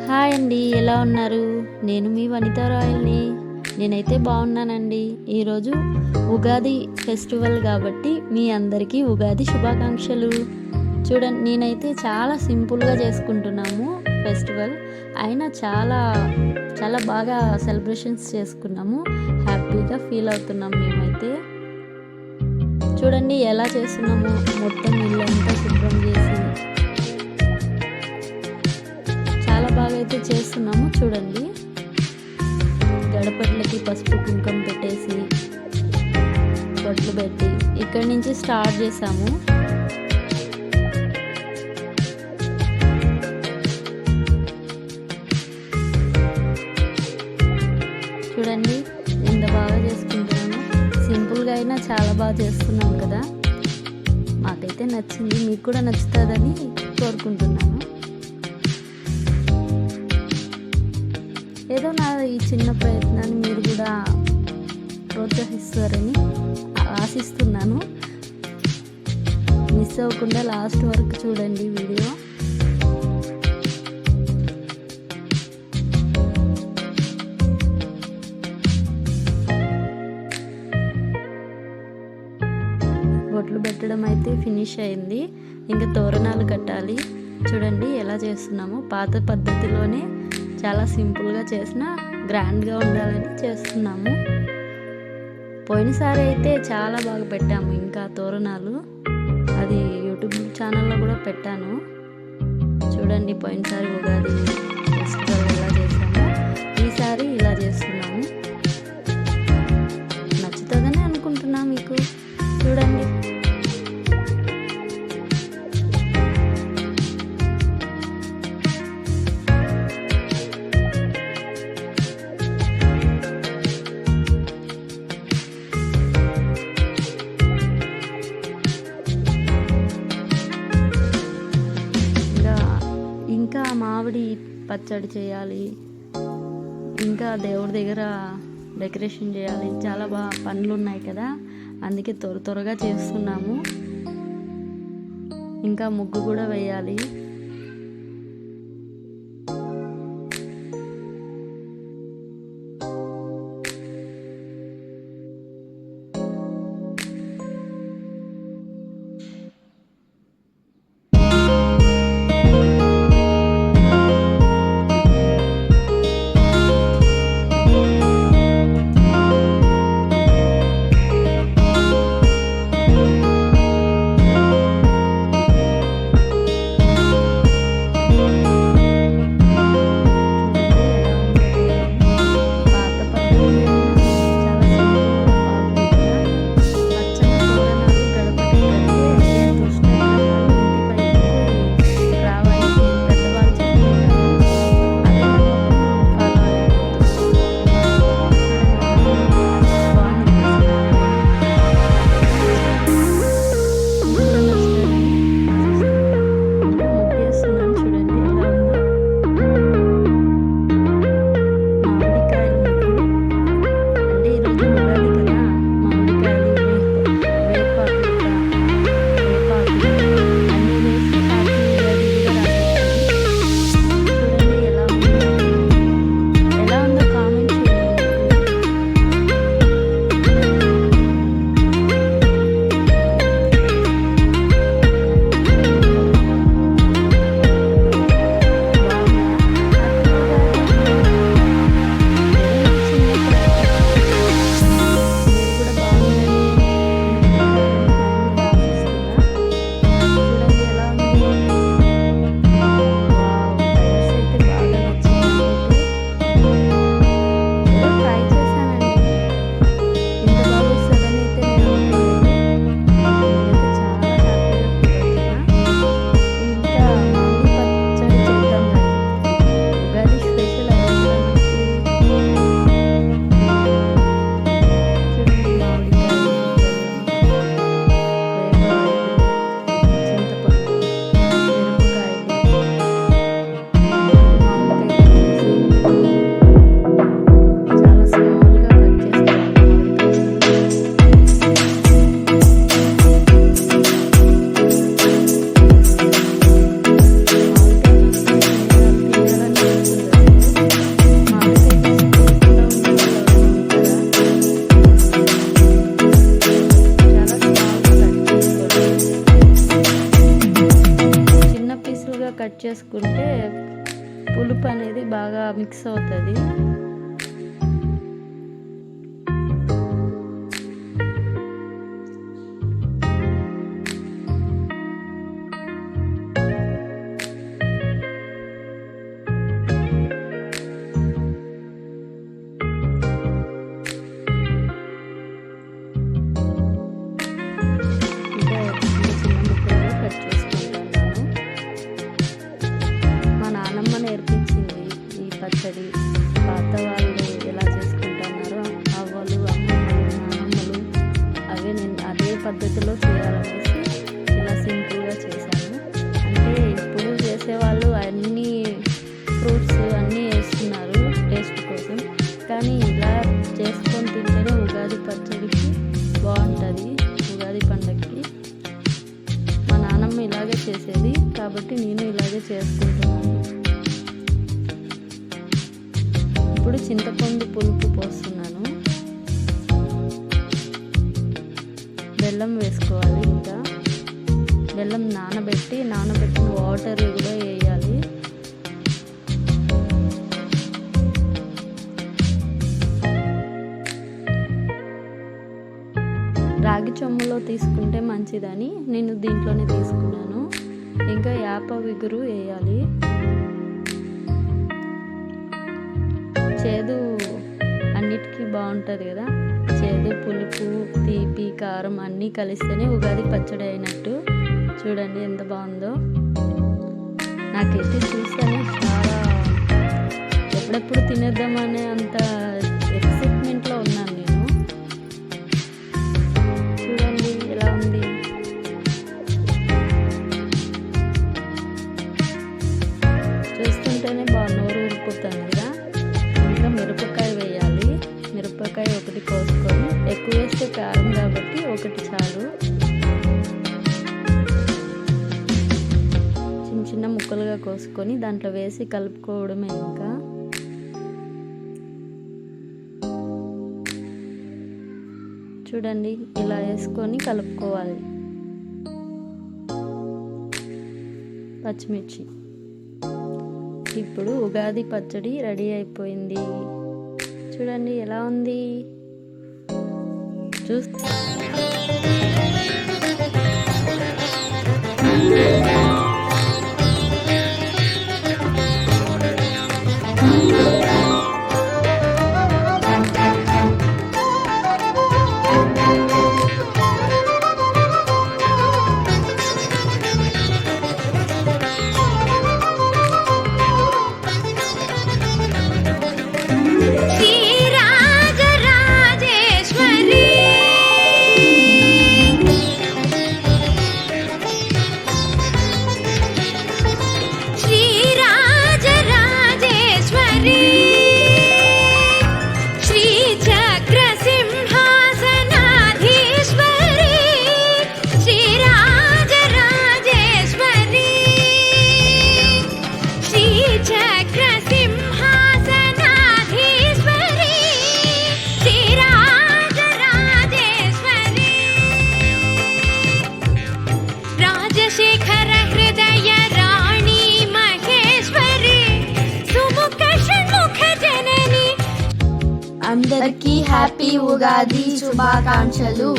Hi అండి. ఎలా ఉన్నారు? నేను మీ వనితా రాయల్‌ని. నేనైతే బాగున్నానండి. ఈరోజు ఉగాది ఫెస్టివల్ కాబట్టి మీ అందరికీ ఉగాది శుభాకాంక్షలు. చూడండి, నేనైతే చాలా సింపుల్‌గా చేసుకుంటున్నాము ఫెస్టివల్. అయినా చాలా చాలా బాగా సెలబ్రేషన్స్ చేసుకున్నాము. హ్యాపీగా ఫీల్ అవుతున్నాం మేమైతే. చూడండి ఎలా చేస్తున్నామో, మొత్తం ఇల్లంతా శుభ్రం చేసి చాలా బాగా అయితే చేస్తున్నాము. చూడండి, గడపట్లకి పసుపు కుంకుమ పెట్టేసి బొట్లు పెట్టి ఇక్కడి నుంచి స్టార్ట్ చేసాము. చూడండి ఎంత బాగా చేసుకుంటున్నాము. సింపుల్గా అయినా చాలా బాగా చేస్తున్నాం కదా. మాకైతే నచ్చింది, మీకు కూడా నచ్చుతుందని కోరుకుంటున్నాను. ఏదో నా ఈ చిన్న ప్రయత్నాన్ని మీరు కూడా ప్రోత్సహిస్తారని ఆశిస్తున్నాను. మిస్ అవ్వకుండా లాస్ట్ వరకు చూడండి వీడియో. బొట్లు పెట్టడం అయితే ఫినిష్ అయింది. ఇంకా తోరణాలు కట్టాలి. చూడండి ఎలా చేస్తున్నాము. పాత పద్ధతిలోనే చాలా సింపుల్గా చేసిన గ్రాండ్గా ఉండాలని చేస్తున్నాము. పోయినసారి అయితే చాలా బాగా పెట్టాము. ఇంకా తోరణాలు అది యూట్యూబ్ ఛానల్లో కూడా పెట్టాను. చూడండి పోయినసారి ఉగాది ఫెస్టివల్ ఎలా చేసాము, ఈసారి ఇలా చేస్తున్నాము. నచ్చుతుందని అనుకుంటున్నా మీకు. చూడండి ఇంకా మామిడి పచ్చడి చేయాలి, ఇంకా దేవుడి దగ్గర డెకరేషన్ చేయాలి. చాలా బాగా పనులు ఉన్నాయి కదా, అందుకే త్వరగా చేస్తున్నాము. ఇంకా ముగ్గు కూడా వేయాలి. పులుపు అనేది బాగా మిక్స్ అవుతుంది. నేర్పించింది ఈ పచ్చడి. పాత వాళ్ళు ఎలా చేసుకుంటున్నారో అవ్వలు, అమ్మమ్మలు, నాన్నమ్మలు నేను అదే పద్ధతిలో చేయాలనేసి ఇలా సింపుల్గా చేశాను. అంటే ఇప్పుడు చేసేవాళ్ళు అన్ని ఫ్రూట్స్ అన్నీ వేస్తున్నారు టేస్ట్ కోసం, కానీ ఇలా చేసుకొని తింటేనే ఉగాది పచ్చడికి బాగుంటుంది. ఉగాది పండగకి మా నాన్నమ్మ ఇలాగే చేసేది కాబట్టి నేను ఇలాగే చేసుకుంటున్నాను. ఇప్పుడు చింతపండు పులుపు పోస్తున్నాను. బెల్లం వేసుకోవాలి. ఇంకా బెల్లం నానబెట్టిన వాటర్ కూడా వేయాలి. రాగి చెంబులో తీసుకుంటే మంచిదని నేను దీంట్లోనే తీసుకున్నాను. ఇంకా యాప విగురు వేయాలి. చేదు అన్నిటికీ బాగుంటుంది కదా, చేదు, పులుపు, తీపి, కారం అన్నీ కలిస్తేనే ఉగాది పచ్చడి అయినట్టు. చూడండి ఎంత బాగుందో. నాకైతే చూస్తేనే చాలా ఎప్పుడెప్పుడు తినేద్దామనే అంత ఎక్సైట్మెంట్లో ఉన్నాను నేను. చూడండి ఎలా ఉంది. చూస్తుంటేనే బాగా నోరు ఊరిపోతుంది కదా. మిరపకాయ వేయాలి. మిరపకాయ ఒకటి కోసుకొని, ఎక్కువ వేస్తే కారం కాబట్టి ఒకటి చాలు. చిన్న చిన్న ముక్కలుగా కోసుకొని దాంట్లో వేసి కలుపుకోవడమే. ఇంకా చూడండి ఇలా వేసుకొని కలుపుకోవాలి. పచ్చిమిర్చి. ఇప్పుడు ఉగాది పచ్చడి రెడీ అయిపోయింది. చూడండి ఎలా ఉంది. అందరికీ హ్యాపీ ఉగాది శుభాకాంక్షలు.